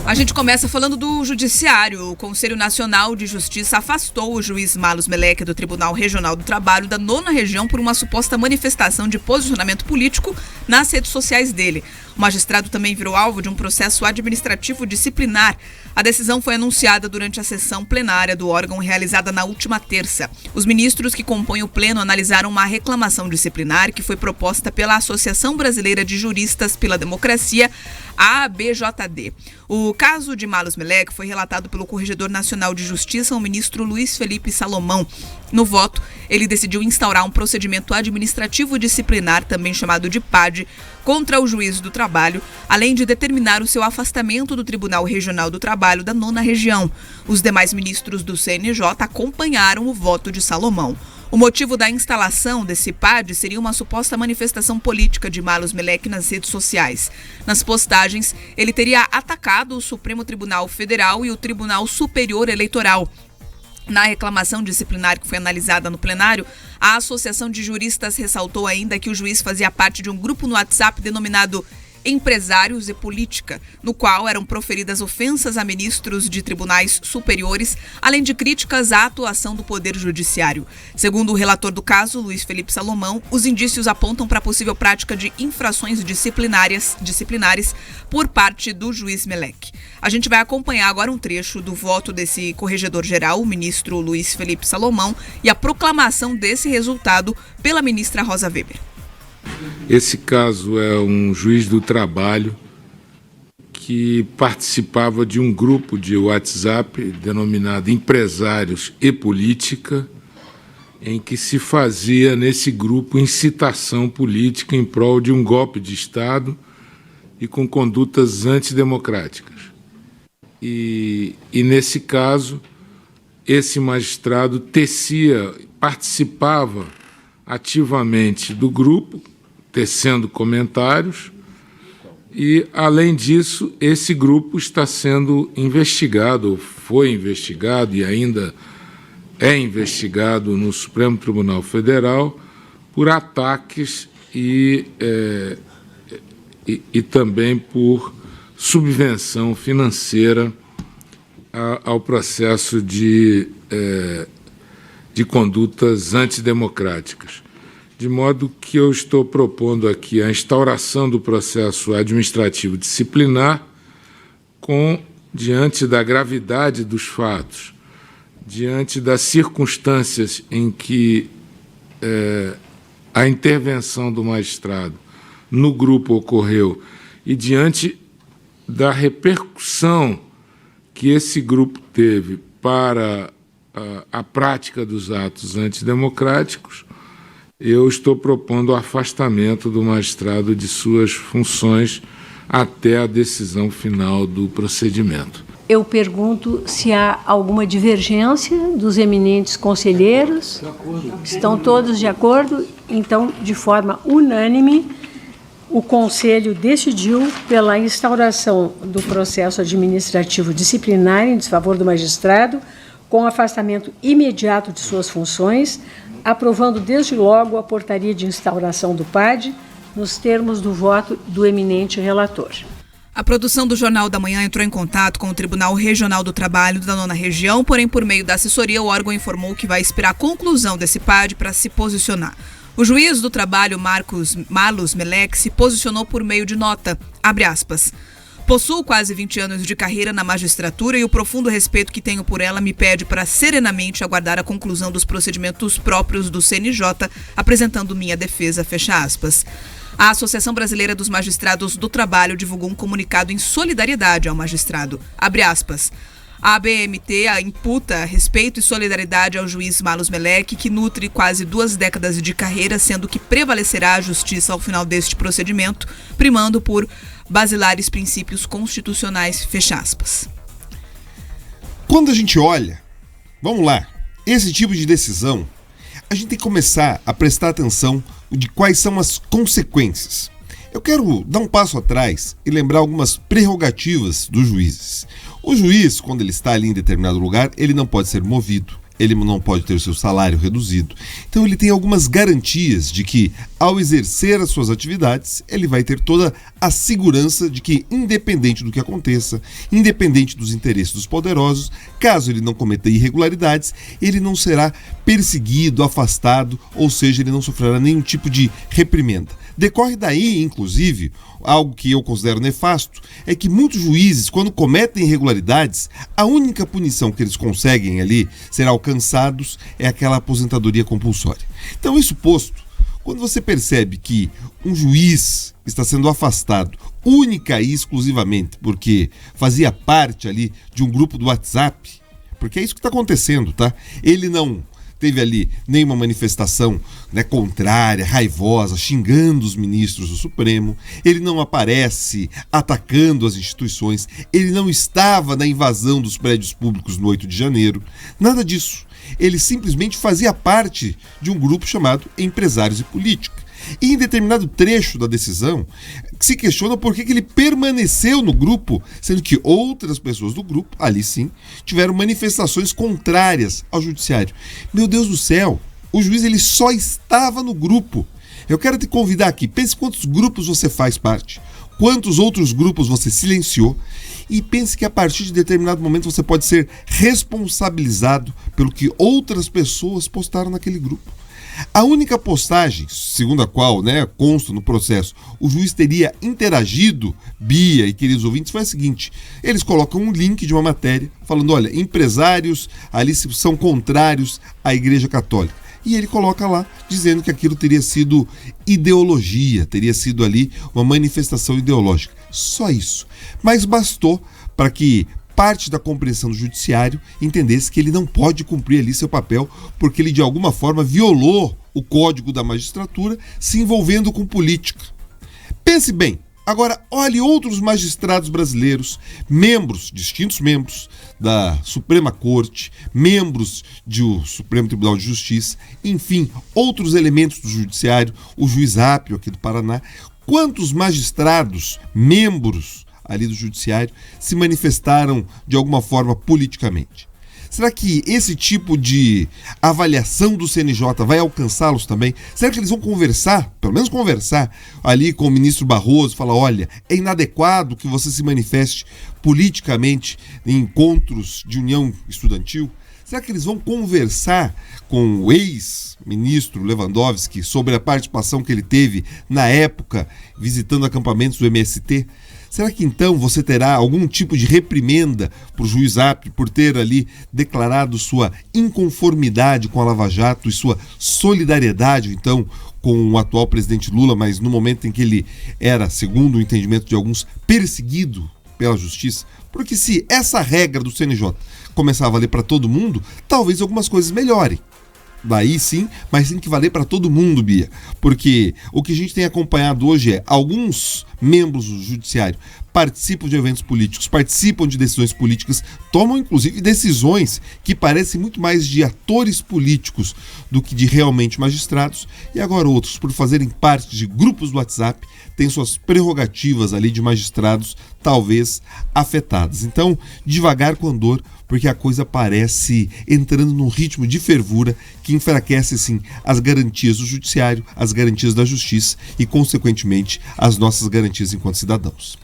A gente começa falando do Judiciário. O Conselho Nacional de Justiça afastou o juiz Malus Meleque do Tribunal Regional do Trabalho da 9ª Região por uma suposta manifestação de posicionamento político nas redes sociais dele. O magistrado também virou alvo de um processo administrativo disciplinar. A decisão foi anunciada durante a sessão plenária do órgão realizada na última terça. Os ministros que compõem o pleno analisaram uma reclamação disciplinar que foi proposta pela Associação Brasileira de Juristas pela Democracia, a ABJD. O caso de Malus Meleque foi relatado pelo Corregedor Nacional de Justiça, o ministro Luiz Felipe Salomão. No voto, ele decidiu instaurar um procedimento administrativo disciplinar, também chamado de PAD, contra o juiz do trabalho, além de determinar o seu afastamento do Tribunal Regional do Trabalho da 9ª Região. Os demais ministros do CNJ acompanharam o voto de Salomão. O motivo da instalação desse PAD seria uma suposta manifestação política de Malus Meleque nas redes sociais. Nas postagens, ele teria atacado o Supremo Tribunal Federal e o Tribunal Superior Eleitoral. Na reclamação disciplinar que foi analisada no plenário, a Associação de Juristas ressaltou ainda que o juiz fazia parte de um grupo no WhatsApp denominado Empresários e Política, no qual eram proferidas ofensas a ministros de tribunais superiores, além de críticas à atuação do Poder Judiciário. Segundo o relator do caso, Luiz Felipe Salomão, os indícios apontam para a possível prática de infrações disciplinares por parte do juiz Meleque. A gente vai acompanhar agora um trecho do voto desse corregedor-geral, o ministro Luiz Felipe Salomão, e a proclamação desse resultado pela ministra Rosa Weber. Esse caso é um juiz do trabalho que participava de um grupo de WhatsApp denominado Empresários e Política, em que se fazia nesse grupo incitação política em prol de um golpe de Estado e com condutas antidemocráticas. E nesse caso, esse magistrado participava ativamente do grupo, tecendo comentários, e, além disso, esse grupo está sendo investigado, foi investigado e ainda é investigado no Supremo Tribunal Federal por ataques e também por subvenção financeira ao processo de condutas antidemocráticas. De modo que eu estou propondo aqui a instauração do processo administrativo disciplinar diante da gravidade dos fatos, diante das circunstâncias em que a intervenção do magistrado no grupo ocorreu e diante da repercussão que esse grupo teve para a prática dos atos antidemocráticos, eu estou propondo o afastamento do magistrado de suas funções até a decisão final do procedimento. Eu pergunto se há alguma divergência dos eminentes conselheiros. Estão todos de acordo? Então, de forma unânime, o Conselho decidiu pela instauração do processo administrativo disciplinar em desfavor do magistrado, com afastamento imediato de suas funções, aprovando desde logo a portaria de instauração do PAD, nos termos do voto do eminente relator. A produção do Jornal da Manhã entrou em contato com o Tribunal Regional do Trabalho da 9ª Região, porém, por meio da assessoria, o órgão informou que vai esperar a conclusão desse PAD para se posicionar. O juiz do trabalho, Malus Meleque, se posicionou por meio de nota, abre aspas, possuo quase 20 anos de carreira na magistratura e o profundo respeito que tenho por ela me pede para serenamente aguardar a conclusão dos procedimentos próprios do CNJ, apresentando minha defesa, fecha aspas. A Associação Brasileira dos Magistrados do Trabalho divulgou um comunicado em solidariedade ao magistrado, abre aspas. A ABMT imputa respeito e solidariedade ao juiz Malus Meleque, que nutre quase 2 décadas de carreira, sendo que prevalecerá a justiça ao final deste procedimento, primando por basilares princípios constitucionais, fecha aspas. Quando a gente olha, vamos lá, esse tipo de decisão, a gente tem que começar a prestar atenção de quais são as consequências. Eu quero dar um passo atrás e lembrar algumas prerrogativas dos juízes. O juiz, quando ele está ali em determinado lugar, ele não pode ser movido, ele não pode ter o seu salário reduzido. Então ele tem algumas garantias de que, ao exercer as suas atividades, ele vai ter toda a segurança de que, independente do que aconteça, independente dos interesses dos poderosos, caso ele não cometa irregularidades, ele não será perseguido, afastado, ou seja, ele não sofrerá nenhum tipo de reprimenda. Decorre daí, inclusive, algo que eu considero nefasto, é que muitos juízes, quando cometem irregularidades, a única punição que eles conseguem ali ser alcançados é aquela aposentadoria compulsória. Então, isso posto, quando você percebe que um juiz está sendo afastado única e exclusivamente porque fazia parte ali de um grupo do WhatsApp, porque é isso que está acontecendo, tá? Ele não teve ali nenhuma manifestação, né, contrária, raivosa, xingando os ministros do Supremo, ele não aparece atacando as instituições, ele não estava na invasão dos prédios públicos no 8 de janeiro, nada disso. Ele simplesmente fazia parte de um grupo chamado Empresários e Política. E em determinado trecho da decisão, se questiona por que ele permaneceu no grupo, sendo que outras pessoas do grupo, ali sim, tiveram manifestações contrárias ao judiciário. Meu Deus do céu, o juiz ele só estava no grupo. Eu quero te convidar aqui, pense quantos grupos você faz parte, quantos outros grupos você silenciou, e pense que a partir de determinado momento você pode ser responsabilizado pelo que outras pessoas postaram naquele grupo. A única postagem, segundo a qual, né, consta no processo, o juiz teria interagido, Bia e queridos ouvintes, foi a seguinte: eles colocam um link de uma matéria falando, olha, empresários ali são contrários à Igreja Católica. E ele coloca lá, dizendo que aquilo teria sido ideologia, teria sido ali uma manifestação ideológica. Só isso. Mas bastou para que parte da compreensão do judiciário entendesse que ele não pode cumprir ali seu papel porque ele de alguma forma violou o código da magistratura se envolvendo com política. Pense bem, agora olhe outros magistrados brasileiros, distintos membros da Suprema Corte, membros do Supremo Tribunal de Justiça, enfim, outros elementos do judiciário, o juiz Apio aqui do Paraná, quantos magistrados, membros ali do judiciário, se manifestaram de alguma forma politicamente. Será que esse tipo de avaliação do CNJ vai alcançá-los também? Será que eles vão conversar, pelo menos conversar, ali com o ministro Barroso, falar, olha, é inadequado que você se manifeste politicamente em encontros de união estudantil? Será que eles vão conversar com o ex-ministro Lewandowski sobre a participação que ele teve na época visitando acampamentos do MST? Será que então você terá algum tipo de reprimenda para o juiz Apio por ter ali declarado sua inconformidade com a Lava Jato e sua solidariedade então com o atual presidente Lula, mas no momento em que ele era, segundo o entendimento de alguns, perseguido pela justiça? Porque se essa regra do CNJ começar a valer para todo mundo, talvez algumas coisas melhorem. Daí sim, mas tem que valer para todo mundo, Bia. Porque o que a gente tem acompanhado hoje é alguns membros do judiciário participam de eventos políticos, participam de decisões políticas, tomam inclusive decisões que parecem muito mais de atores políticos do que de realmente magistrados, e agora outros, por fazerem parte de grupos do WhatsApp, têm suas prerrogativas ali de magistrados talvez afetadas. Então, devagar com andor, porque a coisa parece entrando num ritmo de fervura que enfraquece, sim, as garantias do judiciário, as garantias da justiça e, consequentemente, as nossas garantias enquanto cidadãos.